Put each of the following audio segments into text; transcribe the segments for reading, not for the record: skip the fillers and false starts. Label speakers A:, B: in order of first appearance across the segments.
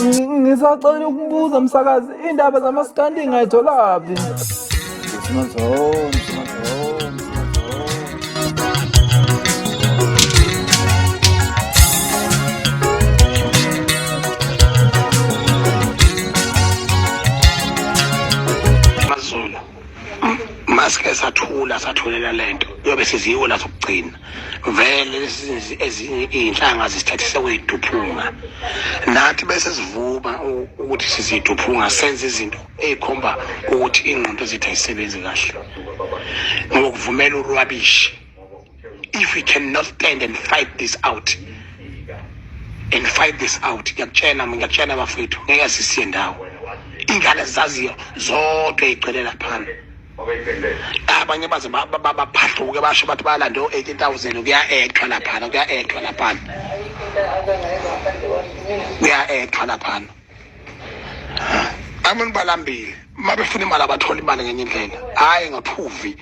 A: Ngisacela ukubuza msakazi, indaba zamaskandi ngayitholaphi?
B: Mazulu maske sathulela lento yobe siziwo la sokugcina vele ezinye inhlanga zisithathise kweyiduphunga nathi bese sivuma ukuthi siziduphunga senze izinto ezikhomba ukuthi ingqondo zethu ayisebenzi kahle ngokuvumela urwabishi. If we cannot stand and fight this out ngiyakutshela bafethu ngeke sisiye ndawo ingane zaziyo zodwa ezicelela phana abanye baze baphahluke basho bathi balande 18,000 kuya-ecthwa laphana laphana abantu balambile mabefuna imali abathola imali ngenye indlela hhayi ngaphuvi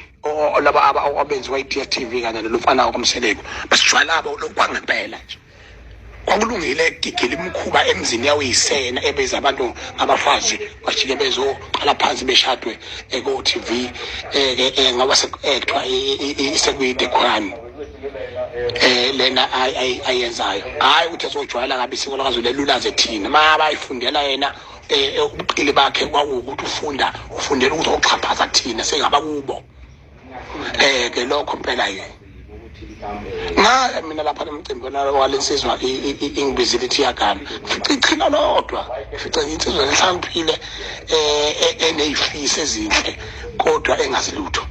B: laba abenziwa i-DStv kanye lomfana wakomseleko basijwalabo lokwangempela nje kwakulungile gigile imikhuba emzini yawo yisena ebeza abantu ngabafazi bajike bezoqala phansi beshadwe eko-TV ngoba sekuectwa sekuyide crime lena ayenzayo hhayi ukuthi azojwayela kabi isiko lakazolelulaze thina ma bayifundela yena ubuqili bakhe kwakuwukuthi ufundela ukuthi oxhaphaza thina sengaba kubo ke lokho mpela-ke mina lapha nemcimbini walensizwa ingibizile ithi iyagana fica ichina lodwa fica insizwa enhlaniphile eney'fisi ezinhle kodwa engazilutho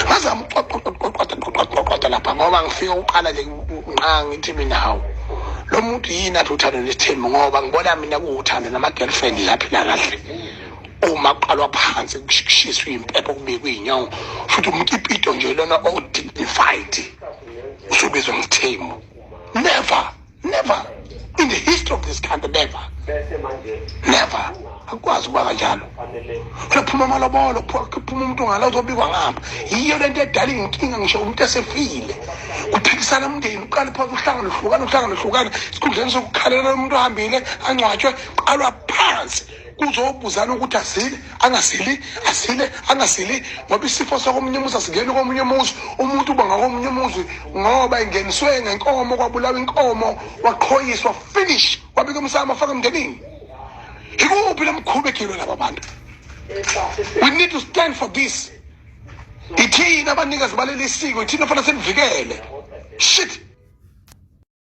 B: ngazama uqoqoqoqoqoqoqoqoqoqa lapha ngoba ngifika uqala nje nqa ngithi mina hawu lo muntu yini athi uthando nesithembu ngoba ngibona mina kuwuthando nama-girlfriend yaphila kahle uma kuqalwa phansi kushiswa impepho kubekwa iy'nyongo futhi umkipito nje lona o-dignified usubizwa ngithembu. Never in the history of this country, never akwazi ukuba kanjalo. Kuphuma amalobolo kuphuma umuntu ngala uzobikwa ngapha yiyo lento edala inkinga ngisho umuntu esefile kuphikisana umndeni uqale phansi uhlangane esikhundleni sokukhalela umuntu ohambile angcwatshwe qalwa phansi kuzobuzana ukuthi angasili ngoba isifo sokomunye umuzi asingeni komunye umuzi umuntu uba ngakomunye umuzi ngoba ingeniswe ngenkomo kwabulawa inkomo waqhoyiswa finish wabika umsamo afaka emndenini. Ikuphi lemkhuba ekilwe laba bantu? We need to stand for this. Ithina abanikazi baleli siko ithina fanele silivikele. Shit.